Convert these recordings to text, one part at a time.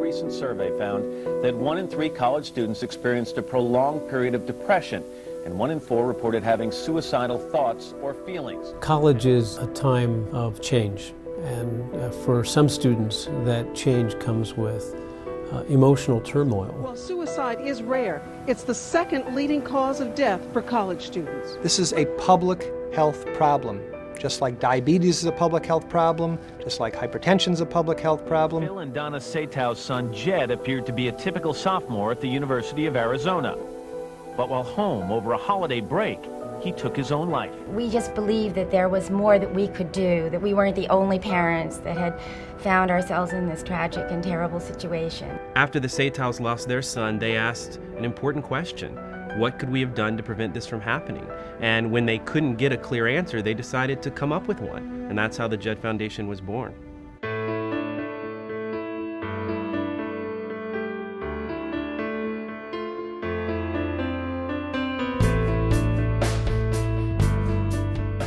recent survey found that 1 in 3 college students experienced a prolonged period of depression, and 1 in 4 reported having suicidal thoughts or feelings. College is a time of change, and for some students, that change comes with emotional turmoil. Well, suicide is rare. It's the second leading cause of death for college students. This is a public health problem. Just like diabetes is a public health problem, just like hypertension is a public health problem. Phil and Donna Satow's son, Jed, appeared to be a typical sophomore at the University of Arizona. But while home over a holiday break, he took his own life. We just believed that there was more that we could do, that we weren't the only parents that had found ourselves in this tragic and terrible situation. After the Satows lost their son, they asked an important question. What could we have done to prevent this from happening? And when they couldn't get a clear answer, they decided to come up with one. And that's how the JED Foundation was born.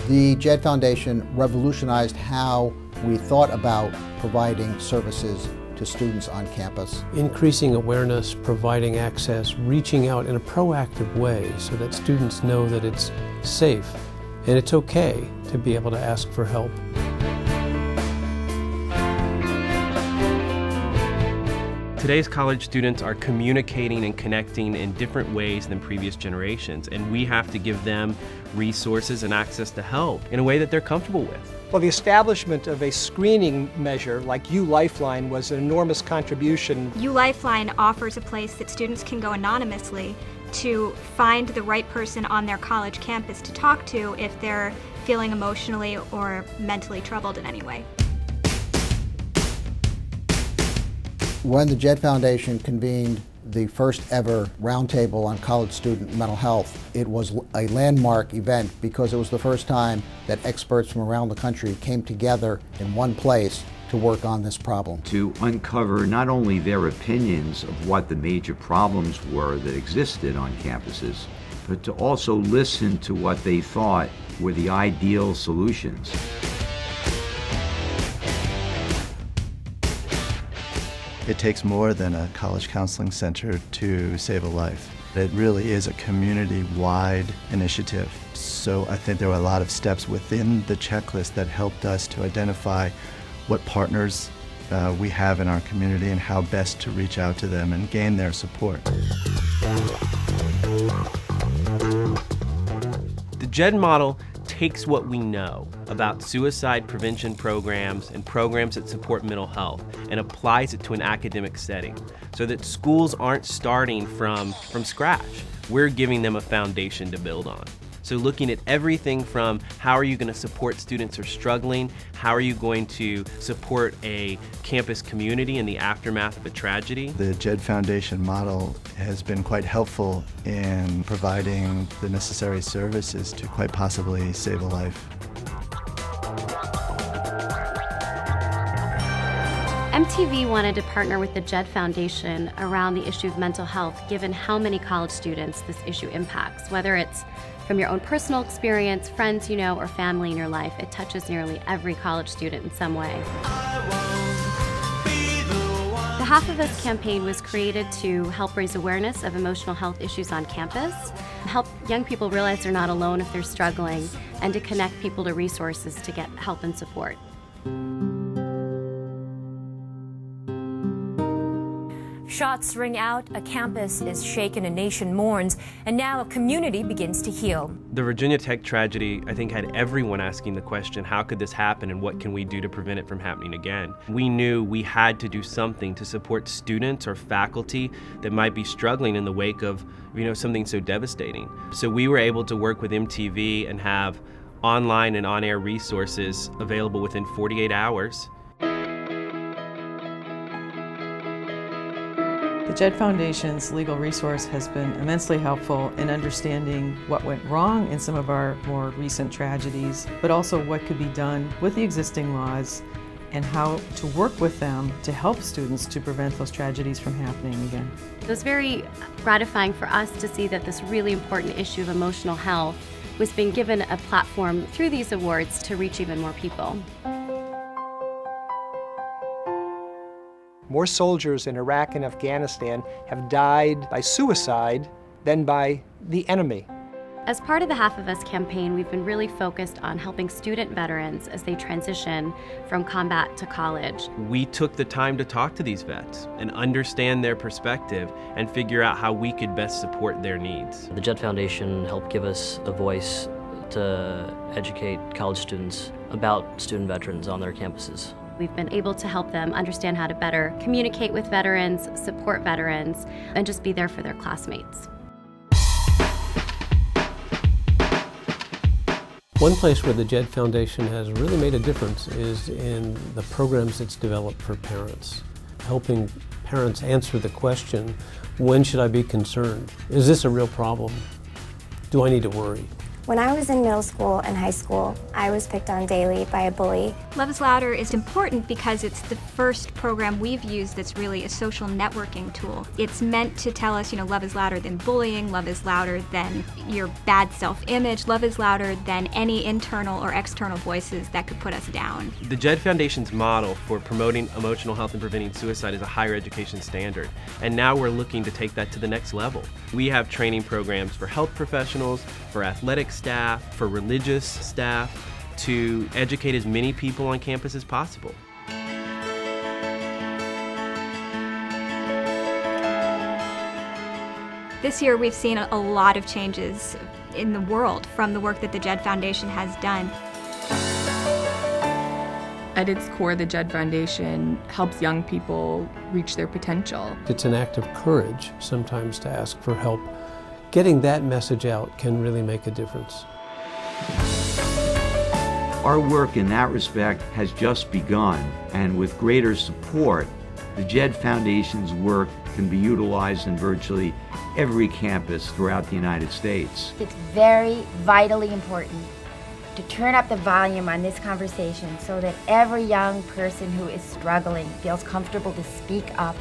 The JED Foundation revolutionized how we thought about providing services to students on campus. Increasing awareness, providing access, reaching out in a proactive way so that students know that it's safe and it's okay to be able to ask for help. Today's college students are communicating and connecting in different ways than previous generations, and we have to give them resources and access to help in a way that they're comfortable with. Well, the establishment of a screening measure like U-Lifeline was an enormous contribution. U-Lifeline offers a place that students can go anonymously to find the right person on their college campus to talk to if they're feeling emotionally or mentally troubled in any way. When the JED Foundation convened the first ever roundtable on college student mental health, it was a landmark event because it was the first time that experts from around the country came together in one place to work on this problem. To uncover not only their opinions of what the major problems were that existed on campuses, but to also listen to what they thought were the ideal solutions. It takes more than a college counseling center to save a life. It really is a community-wide initiative. So I think there were a lot of steps within the checklist that helped us to identify what partners we have in our community and how best to reach out to them and gain their support. The JED model takes what we know about suicide prevention programs and programs that support mental health and applies it to an academic setting so that schools aren't starting from scratch. We're giving them a foundation to build on. So looking at everything from how are you going to support students who are struggling, how are you going to support a campus community in the aftermath of a tragedy. The JED Foundation model has been quite helpful in providing the necessary services to quite possibly save a life. MTV wanted to partner with the JED Foundation around the issue of mental health, given how many college students this issue impacts. Whether it's from your own personal experience, friends you know, or family in your life, it touches nearly every college student in some way. The Half of Us campaign was created to help raise awareness of emotional health issues on campus, help young people realize they're not alone if they're struggling, and to connect people to resources to get help and support. Shots ring out, a campus is shaken, a nation mourns, and now a community begins to heal. The Virginia Tech tragedy, I think, had everyone asking the question, how could this happen and what can we do to prevent it from happening again? We knew we had to do something to support students or faculty that might be struggling in the wake of, something so devastating. So we were able to work with MTV and have online and on-air resources available within 48 hours. The JED Foundation's legal resource has been immensely helpful in understanding what went wrong in some of our more recent tragedies, but also what could be done with the existing laws and how to work with them to help students to prevent those tragedies from happening again. It was very gratifying for us to see that this really important issue of emotional health was being given a platform through these awards to reach even more people. More soldiers in Iraq and Afghanistan have died by suicide than by the enemy. As part of the Half of Us campaign, we've been really focused on helping student veterans as they transition from combat to college. We took the time to talk to these vets and understand their perspective and figure out how we could best support their needs. The JED Foundation helped give us a voice to educate college students about student veterans on their campuses. We've been able to help them understand how to better communicate with veterans, support veterans, and just be there for their classmates. One place where the JED Foundation has really made a difference is in the programs it's developed for parents, helping parents answer the question, when should I be concerned? Is this a real problem? Do I need to worry? When I was in middle school and high school, I was picked on daily by a bully. Love is Louder is important because it's the first program we've used that's really a social networking tool. It's meant to tell us, love is louder than bullying, love is louder than your bad self-image, love is louder than any internal or external voices that could put us down. The JED Foundation's model for promoting emotional health and preventing suicide is a higher education standard, and now we're looking to take that to the next level. We have training programs for health professionals, for athletic staff, for religious staff, to educate as many people on campus as possible. This year we've seen a lot of changes in the world from the work that the JED Foundation has done. At its core, the JED Foundation helps young people reach their potential. It's an act of courage sometimes to ask for help. Getting that message out can really make a difference. Our work in that respect has just begun, and with greater support, the JED Foundation's work can be utilized in virtually every campus throughout the United States. It's very vitally important to turn up the volume on this conversation so that every young person who is struggling feels comfortable to speak up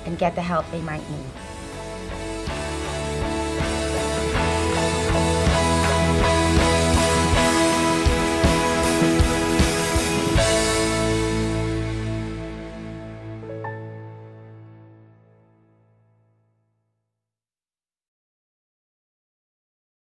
and get the help they might need.